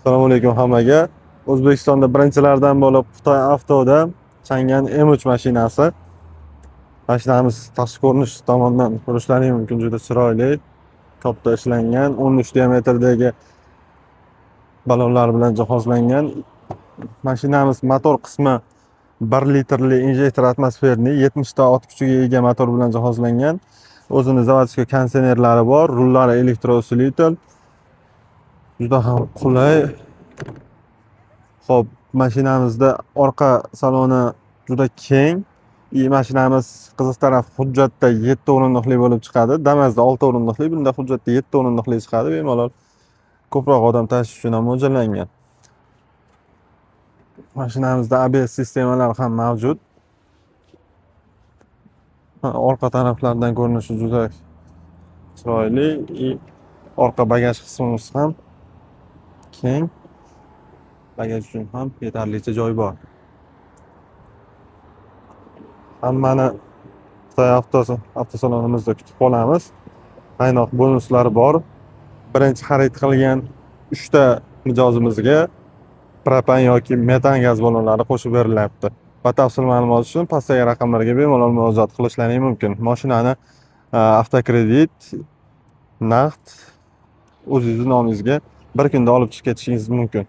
Assalomu alaykum hammaga. O'zbekistonda birinchilardan bo'lib Xitoy Avtoda Chang'an M3 mashinasi. Mashinamiz tashqi ko'rinish tomondan ko'rishlaring mumkin, juda chiroyli. Topda ishlangan, 13 diametrdagi balonlar bilan jihozlangan. Mashinamiz motor qismi 1 litrli injektor atmosferli 70 ta ot kuchiga ega motor bilan jihozlangan. O'zini zavodskiy konditsionerlari bor, rullari elektrousilitel. Juda ham qulay. Xo'p, mashinamizda orqa saloni juda keng. Mashinamiz qiziq taraf hujjatda 7 o'rindiqli bo'lib chiqadi. Damazda 6 o'rindiqli, bunda hujjatda 7 o'rindiqli chiqadi. Bemalol ko'proq odam tashish uchun ham mo'ljallangan. Mashinamizda ABS sistemalari ham mavjud. Orqa taraflardan ko'rinishi juda chiroyli. Orqa bagaj qismimiz ham keng. Bagaj uchun ham yetarlicha joy bor. Hammani Xitoy avtosalonimizda kutib qolamiz. Qaynoq bonuslari bor. Birinchi xarid qilgan 3 ta mijozimizga propan yoki metan gaz ballonlari qo'shib berilyapti. Batafsil ma'lumot uchun pastdagi raqamlarga bemalol murojaat qilishlaring mumkin. Mashinani avtokredit, naqd o'zingizning nomingizga bir kunda olib chiqib ketishingiz mumkin.